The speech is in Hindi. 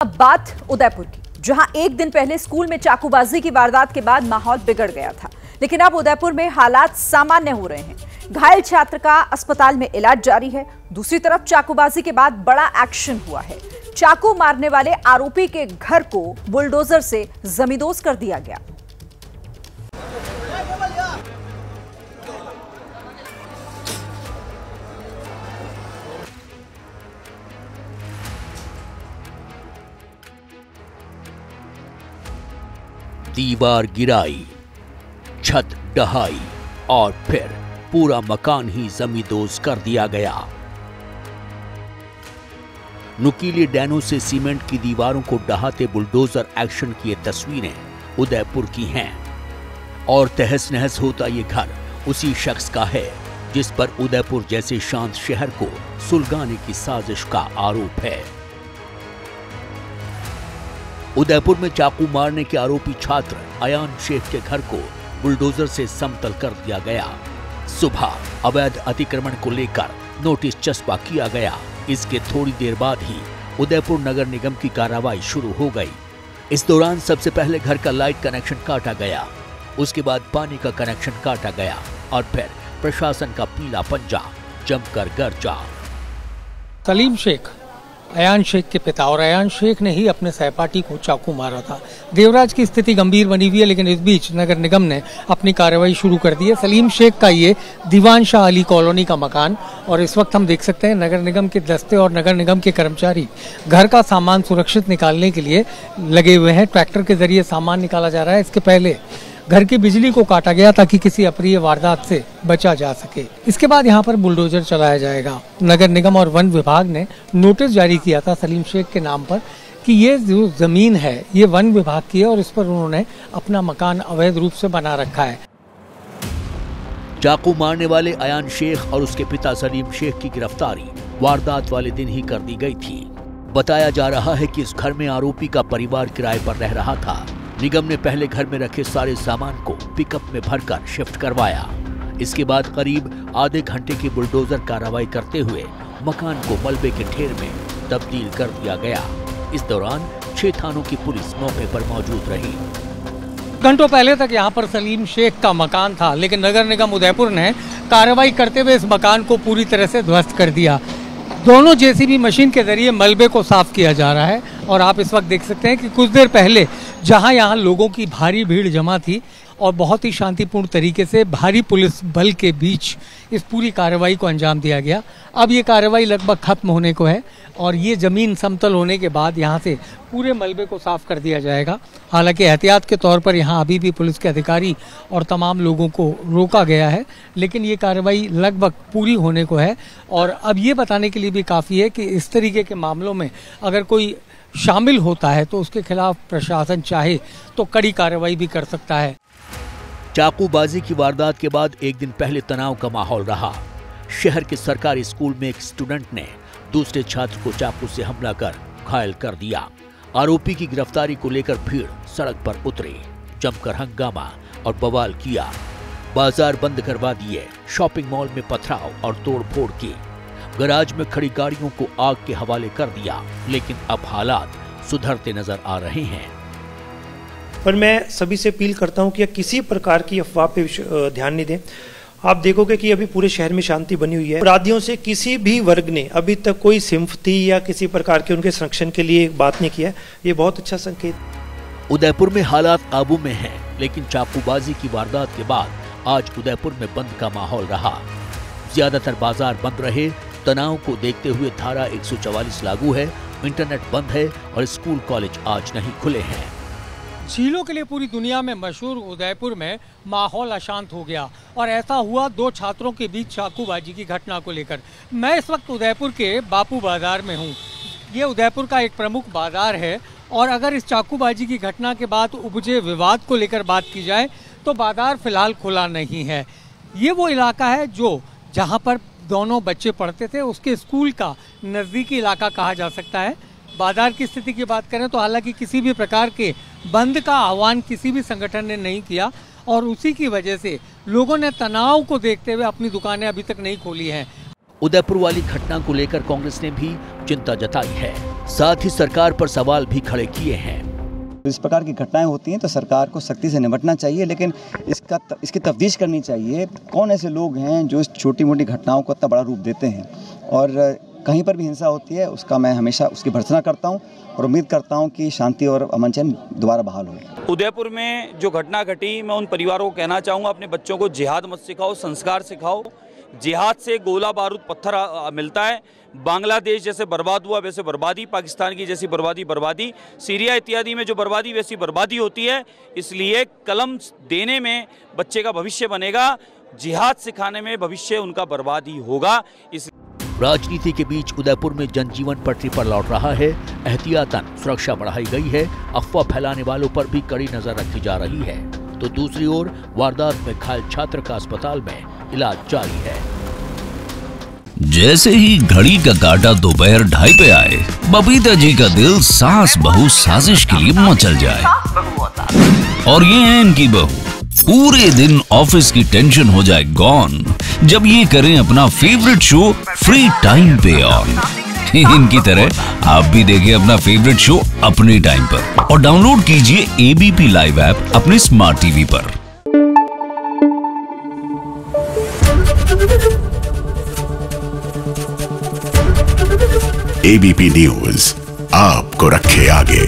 अब बात उदयपुर की, जहां एक दिन पहले स्कूल में चाकूबाजी की वारदात के बाद माहौल बिगड़ गया था, लेकिन अब उदयपुर में हालात सामान्य हो रहे हैं। घायल छात्र का अस्पताल में इलाज जारी है। दूसरी तरफ चाकूबाजी के बाद बड़ा एक्शन हुआ है। चाकू मारने वाले आरोपी के घर को बुलडोजर से जमींदोज कर दिया गया। दीवार गिराई, छत ढहाई और फिर पूरा मकान ही जमींदोज कर दिया गया। नुकीले डैनों से सीमेंट की दीवारों को ढहाते बुलडोजर एक्शन की ये तस्वीरें उदयपुर की हैं। और तहस नहस होता ये घर उसी शख्स का है जिस पर उदयपुर जैसे शांत शहर को सुलगाने की साजिश का आरोप है। उदयपुर में चाकू मारने के आरोपी छात्र अयान शेख के घर को बुलडोजर से समतल कर दिया गया। सुबह अवैध अतिक्रमण को लेकर नोटिस चस्पा किया गया। इसके थोड़ी देर बाद ही उदयपुर नगर निगम की कार्रवाई शुरू हो गई। इस दौरान सबसे पहले घर का लाइट कनेक्शन काटा गया, उसके बाद पानी का कनेक्शन काटा गया और फिर प्रशासन का पीला पंजा जमकर गरजा। सलीम शेख अयान शेख के पिता, और अयान शेख ने ही अपने सहपाठी को चाकू मारा था। देवराज की स्थिति गंभीर बनी हुई है, लेकिन इस बीच नगर निगम ने अपनी कार्रवाई शुरू कर दी है। सलीम शेख का ये दीवान शाह अली कॉलोनी का मकान, और इस वक्त हम देख सकते हैं नगर निगम के दस्ते और नगर निगम के कर्मचारी घर का सामान सुरक्षित निकालने के लिए लगे हुए हैं। ट्रैक्टर के जरिए सामान निकाला जा रहा है। इसके पहले घर की बिजली को काटा गया ताकि किसी अप्रिय वारदात से बचा जा सके। इसके बाद यहाँ पर बुलडोजर चलाया जाएगा। नगर निगम और वन विभाग ने नोटिस जारी किया था सलीम शेख के नाम पर कि ये जो जमीन है ये वन विभाग की है और इस पर उन्होंने अपना मकान अवैध रूप से बना रखा है। चाकू मारने वाले अयान शेख और उसके पिता सलीम शेख की गिरफ्तारी वारदात वाले दिन ही कर दी गई थी। बताया जा रहा है कि इस घर में आरोपी का परिवार किराए पर रह रहा था। निगम ने पहले घर में रखे सारे सामान को पिकअप में भरकर शिफ्ट करवाया। इसके बाद करीब आधे घंटे की बुलडोजर कार्रवाई करते हुए मकान को मलबे के ढेर में तब्दील कर दिया गया। इस दौरान 6 थानों की पुलिस मौके पर मौजूद रही। घंटों पहले तक यहाँ पर सलीम शेख का मकान था, लेकिन नगर निगम उदयपुर ने कार्रवाई करते हुए इस मकान को पूरी तरह से ध्वस्त कर दिया। दोनों जेसीबी मशीन के जरिए मलबे को साफ किया जा रहा है। और आप इस वक्त देख सकते हैं कि कुछ देर पहले जहां यहाँ लोगों की भारी भीड़ जमा थी और बहुत ही शांतिपूर्ण तरीके से भारी पुलिस बल के बीच इस पूरी कार्रवाई को अंजाम दिया गया। अब ये कार्रवाई लगभग खत्म होने को है और ये जमीन समतल होने के बाद यहाँ से पूरे मलबे को साफ कर दिया जाएगा। हालांकि एहतियात के तौर पर यहाँ अभी भी पुलिस के अधिकारी और तमाम लोगों को रोका गया है, लेकिन ये कार्रवाई लगभग पूरी होने को है। और अब ये बताने के लिए भी काफ़ी है कि इस तरीके के मामलों में अगर कोई शामिल होता है तो उसके खिलाफ प्रशासन चाहे तो कड़ी कार्रवाई भी कर सकता है। चाकूबाजी की वारदात के बाद एक दिन पहले तनाव का माहौल रहा। शहर के सरकारी स्कूल में एक स्टूडेंट ने दूसरे छात्र को चाकू से हमला कर घायल कर दिया। आरोपी की गिरफ्तारी को लेकर भीड़ सड़क पर उतरे, जमकर हंगामा और बवाल किया। बाजार बंद करवा दिए, शॉपिंग मॉल में पथराव और तोड़फोड़ की, गैराज में खड़ी गाड़ियों को आग के हवाले कर दिया। लेकिन अब हालात सुधरते नजर आ रहे हैं। पर मैं सभी से अपील करता हूं कि किसी प्रकार की अफवाह पे ध्यान नहीं दें। आप देखोगे कि अभी पूरे शहर में शांति बनी हुई है। अपराधियों से किसी भी वर्ग ने अभी तक कोई सिम्पथी या किसी प्रकार के उनके संरक्षण के लिए बात नहीं किया। ये बहुत अच्छा संकेत। उदयपुर में हालात काबू में हैं, लेकिन चाकूबाजी की वारदात के बाद आज उदयपुर में बंद का माहौल रहा। ज्यादातर बाजार बंद रहे। तनाव को देखते हुए धारा 144 लागू है, इंटरनेट बंद है और स्कूल कॉलेज आज नहीं खुले हैं। झीलों के लिए पूरी दुनिया में मशहूर उदयपुर में माहौल अशांत हो गया और ऐसा हुआ 2 छात्रों के बीच चाकूबाजी की घटना को लेकर। मैं इस वक्त उदयपुर के बापू बाजार में हूँ। ये उदयपुर का एक प्रमुख बाजार है और अगर इस चाकूबाजी की घटना के बाद उपजे विवाद को लेकर बात की जाए तो बाजार फिलहाल खुला नहीं है। ये वो इलाका है जो जहाँ पर दोनों बच्चे पढ़ते थे, उसके स्कूल का नज़दीकी इलाका कहा जा सकता है। बाजार की स्थिति की बात करें तो हालांकि किसी भी प्रकार के बंद का आह्वान किसी भी संगठन ने नहीं किया और उसी की वजह से लोगों ने तनाव को देखते हुए अपनी दुकानें अभी तक नहीं खोली हैं। उदयपुर वाली घटना को लेकर कांग्रेस ने भी चिंता जताई है, साथ ही सरकार पर सवाल भी खड़े किए हैं। इस प्रकार की घटनाएं होती हैं तो सरकार को सख्ती से निपटना चाहिए, लेकिन इसकी तफ्तीश करनी चाहिए। कौन ऐसे लोग हैं जो इस छोटी मोटी घटनाओं को इतना बड़ा रूप देते हैं, और कहीं पर भी हिंसा होती है उसका मैं हमेशा उसकी भर्त्सना करता हूं और उम्मीद करता हूं कि शांति और अमन चैन दोबारा बहाल हो। उदयपुर में जो घटना घटी, मैं उन परिवारों को कहना चाहूँगा, अपने बच्चों को जिहाद मत सिखाओ, संस्कार सिखाओ। जिहाद से गोला बारूद पत्थर मिलता है। बांग्लादेश जैसे बर्बाद हुआ वैसे बर्बादी, पाकिस्तान की जैसी बर्बादी, सीरिया इत्यादि में जो बर्बादी वैसी बर्बादी होती है। इसलिए कलम देने में बच्चे का भविष्य बनेगा, जिहाद सिखाने में भविष्य उनका बर्बादी होगा। इस राजनीति के बीच उदयपुर में जनजीवन पटरी पर लौट रहा है। एहतियातन सुरक्षा बढ़ाई गई है। अफवाह फैलाने वालों पर भी कड़ी नजर रखी जा रही है। तो दूसरी ओर वारदात में घायल छात्र का अस्पताल में इलाज जारी है। जैसे ही घड़ी का काटा दोपहर 2:30 पे आए, बबीता जी का दिल सास बहू साजिश के लिए मचल जाए। और ये है इनकी बहू, पूरे दिन ऑफिस की टेंशन हो जाए गॉन जब ये करें अपना फेवरेट शो फ्री टाइम पे ऑन। इनकी तरह आप भी देखिए अपना फेवरेट शो अपने टाइम पर और डाउनलोड कीजिए एबीपी लाइव ऐप अपने स्मार्ट टीवी पर। एबीपी न्यूज आपको रखे आगे।